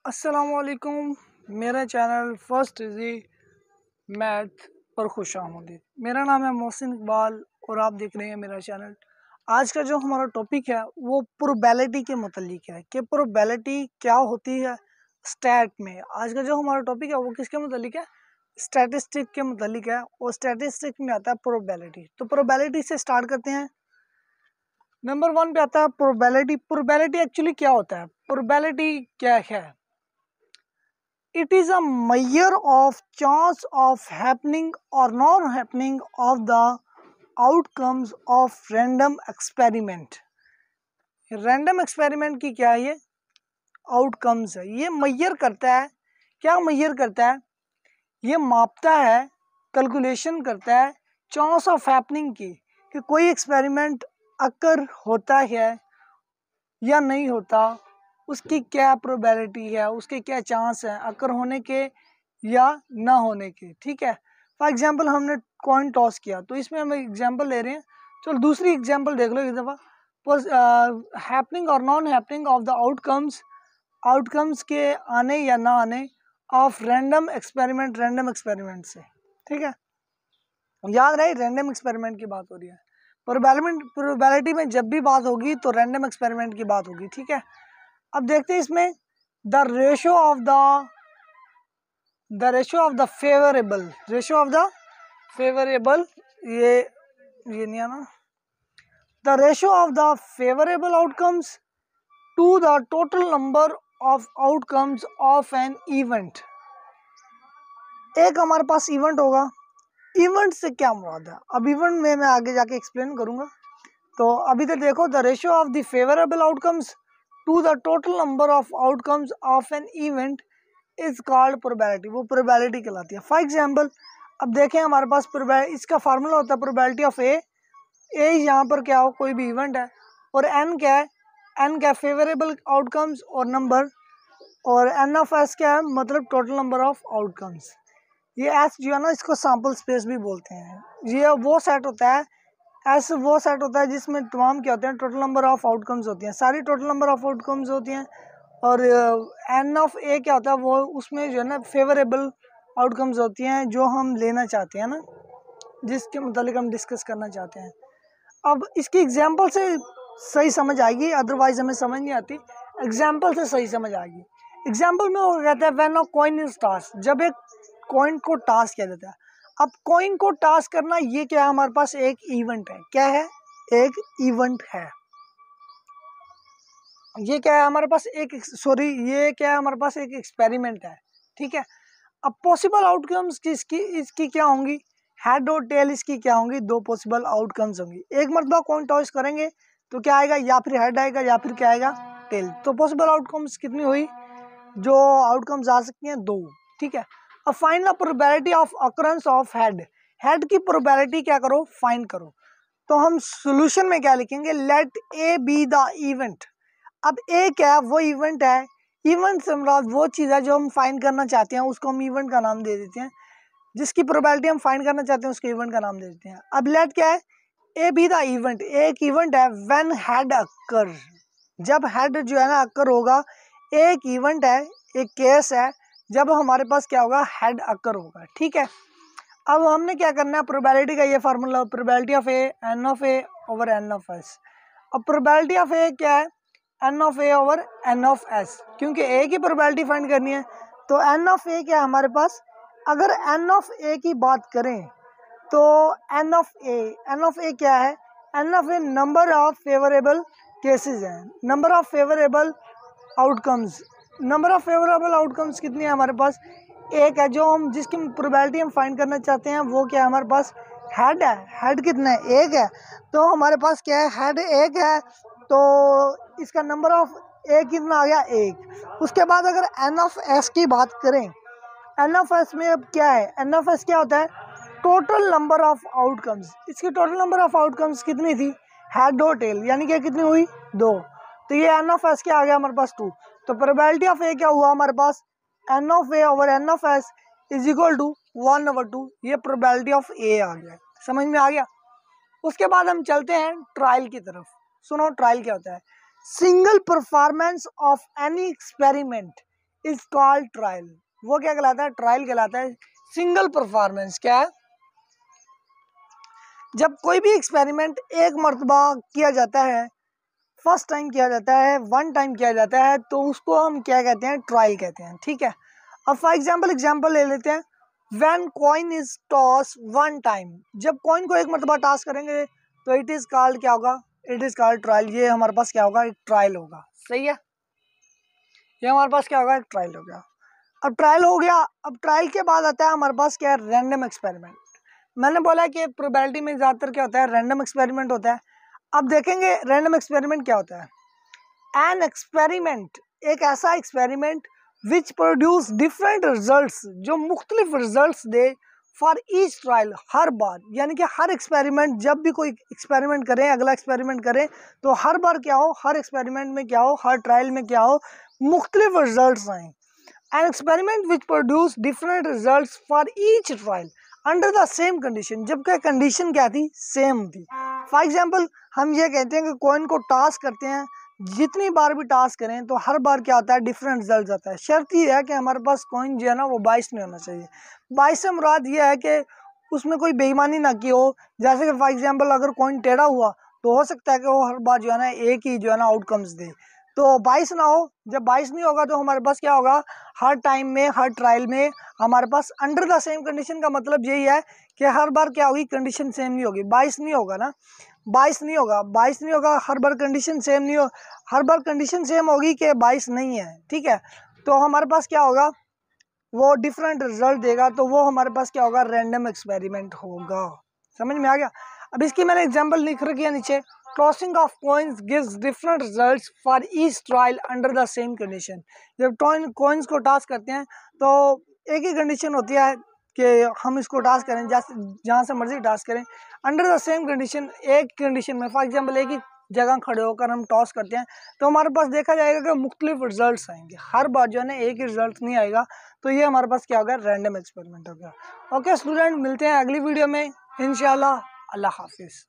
अस्सलामुअलैकुम। मेरा channel first easy math पर खुश आमदीद। मेरा नाम है मोहसिन इकबाल और आप देख रहे हैं मेरा चैनल। आज का जो हमारा टॉपिक है वो प्रोबेबिलिटी के मुतालिक है कि प्रोबेबिलिटी क्या होती है स्टैट में। आज का जो हमारा टॉपिक है वो किसके मुतालिक है? स्टैटिस्टिक के मुतालिक है और स्टैटिस्टिक में आता है प्रोबेबिलिटी। तो प्रोबेबिलिटी से स्टार्ट करते हैं। नंबर 1 पे आता है प्रोबेबिलिटी। प्रोबेबिलिटी एक्चुअली क्या होता है? प्रोबेबिलिटी क्या है? It is a measure of chance of happening or non happening of the outcomes of random experiment। Random experiment की क्या है? ये आउटकम्स है। ये मेजर करता है। क्या मेजर करता है? ये मापता है, कैलकुलेशन करता है चांस ऑफ हैपनिंग की, कि कोई एक्सपेरिमेंट अकर होता है या नहीं होता, उसकी क्या प्रोबेबिलिटी है, उसके क्या चांस है अकर होने के या ना होने के। ठीक है, फॉर एग्जांपल हमने कॉइन टॉस किया तो इसमें हम एग्जांपल ले रहे हैं। चलो दूसरी एग्जांपल देख लो एक दफ़ा। हैपनिंग और non happening of the outcomes के आने या ना आने ऑफ रैंडम एक्सपेरिमेंट से। ठीक है, याद रहे रैंडम एक्सपेरिमेंट की बात हो रही है। प्रोबेबिलिटी में जब भी बात होगी तो रैंडम एक्सपेरिमेंट की बात होगी। ठीक है, अब देखते हैं इसमें the ratio of the favourable ये नहीं आना। The ratio of the favourable outcomes to the total number of outcomes of an event. एक हमारे पास इवेंट होगा। इवेंट से क्या मुराद है? अब इवेंट में मैं आगे जाके एक्सप्लेन करूंगा। तो अभी तक देखो, the ratio of the favourable outcomes to the total number of outcomes of an event is called probability. वो प्रोबेबिलिटी कहलाती है। फॉर एग्जांपल अब देखें, हमारे पास इसका फार्मूला होता है प्रोबेबिलिटी ऑफ ए यहाँ पर क्या हो, कोई भी इवेंट है, और एन क्या है? एन क्या? फेवरेबल आउटकम्स और नंबर, और एन ऑफ एस क्या है? मतलब टोटल नंबर ऑफ आउटकम्स। ये एस जो है ना, इसको सैंपल स्पेस भी बोलते हैं। ये वो सेट होता है, एस वो सेट होता है जिसमें तमाम क्या होते हैं? टोटल नंबर ऑफ आउटकम्स होती हैं, सारी टोटल नंबर ऑफ आउटकम्स होती हैं। और एन ऑफ ए क्या होता है? वो उसमें जो है ना फेवरेबल आउटकम्स होती हैं जो हम लेना चाहते हैं ना, जिसके मुतालिक हम डिस्कस करना चाहते हैं। अब इसकी एग्जांपल से सही समझ आएगी, अदरवाइज हमें समझ नहीं आती। एग्जांपल से सही समझ आएगी। एग्जांपल में वो कहता है when a coin is task, जब एक कॉइन को टास्क किया जाता है। अब कॉइन को टास्क करना ये क्या है? हमारे पास एक इवेंट है। क्या है? एक इवेंट है। ये क्या है हमारे पास? ये क्या है हमारे पास? एक एक्सपेरिमेंट है। ठीक है, अब पॉसिबल आउटकम्स इसकी क्या होंगी? हेड और टेल इसकी क्या होंगी? दो पॉसिबल आउटकम्स होंगी। एक मरतबा कॉइन टॉस करेंगे तो क्या आएगा? या फिर हेड आएगा या फिर क्या आएगा? टेल। तो पॉसिबल आउटकम्स कितनी हुई? जो आउटकम्स आ सकती हैं, दो। ठीक है, अब find the probability of occurrence of head की प्रोबेबिलिटी क्या करो? फाइंड करो। तो हम सॉल्यूशन में क्या लिखेंगे? Let A be the event. अब ए क्या है? वो इवेंट है। इवेंट से मुराद वो चीज़ है जो हम फाइंड करना चाहते हैं, उसको हम इवेंट का नाम दे देते हैं। जिसकी प्रोबेबिलिटी हम फाइंड करना चाहते हैं उसको इवेंट का नाम दे देते हैं। अब लेट क्या है? ए बी द इवेंट। एक इवेंट है व्हेन हेड अकर, जब हेड जो है ना अकर होगा। एक इवेंट है, एक केस है जब हमारे पास क्या होगा? हेड अकर होगा। ठीक है, अब हमने क्या करना है? प्रोबेबिलिटी का ये formula, probability of A N of A over N of S. अब प्रोबेबिलिटी ऑफ ए क्या है? N of A over N of S, क्योंकि ए की प्रोबेबिलिटी फाइंड करनी है। तो एन ऑफ ए क्या है हमारे पास? अगर एन ऑफ ए की बात करें तो एन ऑफ ए क्या है? N of A number of favourable cases हैं, number of favourable outcomes. Number of favourable outcomes कितनी है हमारे पास? एक है। जो हम जिसकी प्रोबेबिलिटी हम फाइंड करना चाहते हैं वो क्या है हमारे पास? हेड है। हेड कितना है? एक है। तो हमारे पास क्या है? हेड एक है, तो इसका नंबर ऑफ ए कितना आ गया? एक। उसके बाद अगर एन ऑफ एस की बात करें, एन ऑफ एस में अब क्या है? एन ऑफ एस क्या होता है? Total number of outcomes. इसकी टोटल नंबर ऑफ आउटकम्स कितनी थी? हेड और टेल, यानी कि कितनी हुई? दो। तो ये एन ऑफ एस क्या आ गया हमारे पास? 2। तो प्रोबेबिलिटी ऑफ ए क्या हुआ हमारे पास? N of A over N of S is equal to 1/2। ये प्रोबेबिलिटी ऑफ ए आ गया। समझ में आ गया? उसके बाद हम चलते हैं ट्रायल की तरफ। सुनो ट्रायल क्या होता है? Single performance of any experiment is called trial. वो क्या कहलाता है? ट्रायल कहलाता है। सिंगल परफॉर्मेंस क्या है? जब कोई भी एक्सपेरिमेंट एक मरतबा किया जाता है, फर्स्ट टाइम किया जाता है, वन टाइम किया जाता है, तो उसको हम क्या कहते हैं? ट्रायल कहते हैं। ठीक है, अब फॉर एग्जाम्पल ले लेते हैं। When coin is toss one time, जब कॉइन को एक मरतबा टॉस करेंगे तो इट इज कॉल्ड क्या होगा? It is called trial. ये हमारे पास क्या होगा? एक ट्रायल होगा। सही है, ये हमारे पास क्या होगा? एक ट्रायल हो गया। अब ट्रायल हो गया, अब ट्रायल के बाद आता है हमारे पास क्या है? Random experiment. मैंने बोला कि प्रोबेबिलिटी में ज़्यादातर क्या होता है? रैंडम एक्सपेरिमेंट होता है। अब देखेंगे रैंडम एक्सपेरिमेंट क्या होता है। एन एक्सपेरिमेंट, एक ऐसा experiment which produce different results, जो मुख्तलिफ रिजल्ट्स दे फॉर ईच ट्रायल, हर बार। यानी कि हर एक्सपेरिमेंट, जब भी कोई एक्सपेरिमेंट करें, अगला एक्सपेरिमेंट करें, तो हर बार क्या हो? हर एक्सपेरिमेंट में क्या हो? हर ट्रायल में क्या हो? मुख्तलिफ रिजल्ट्स आए। An experiment which produce different results for each trial under the same condition, जबकि कंडीशन क्या थी? सेम थी। फॉर एग्जाम्पल हम ये कहते हैं कि कॉइन को टॉस करते हैं, जितनी बार भी टॉस करें तो हर बार क्या होता है? डिफरेंट रिजल्ट आता है। शर्त ये है कि हमारे पास कॉइन जो है ना वो 22 नहीं होना चाहिए। 22 से मुराद ये है कि उसमें कोई बेईमानी ना की हो। जैसे कि फॉर एग्जाम्पल अगर कॉइन टेढ़ा हुआ तो हो सकता है कि वो हर बार जो है ना एक ही जो है ना आउटकम्स दे, तो 22 ना हो। जब 22 नहीं होगा तो हमारे पास क्या होगा? हर टाइम में, हर ट्रायल में हमारे पास अंडर द सेम कंडीशन का मतलब यही है कि हर बार क्या होगी? कंडीशन सेम नहीं होगी। 22 नहीं होगा ना, 22 नहीं होगा, 22 नहीं होगा, हर बार कंडीशन सेम नहीं हो, हर बार कंडीशन सेम होगी कि 22 नहीं है। ठीक है, तो हमारे पास क्या होगा? वो डिफरेंट रिजल्ट देगा, तो वो हमारे पास क्या होगा? रैंडम एक्सपेरिमेंट होगा। समझ में आ गया? अब इसकी मैंने एग्जांपल लिख रखी है नीचे। Tossing of coins gives different results for each trial under the same condition. जब कॉइन्स को टॉस करते हैं तो एक ही कंडीशन होती है कि हम इसको टॉस करें, जहाँ से मर्जी टॉस करें, अंडर द सेम कंडीशन। एक कंडीशन में फॉर एग्जाम्पल एक ही जगह खड़े होकर हम टॉस करते हैं तो हमारे पास देखा जाएगा कि मुख्तलिफ रिजल्ट्स आएंगे। हर बार जो है ना एक ही रिजल्ट नहीं आएगा। तो ये हमारे पास क्या होगा? रैंडम एक्सपेरिमेंट हो गया। ओके स्टूडेंट, मिलते हैं अगली वीडियो में इंशाल्लाह। अल्लाह हाफिज़।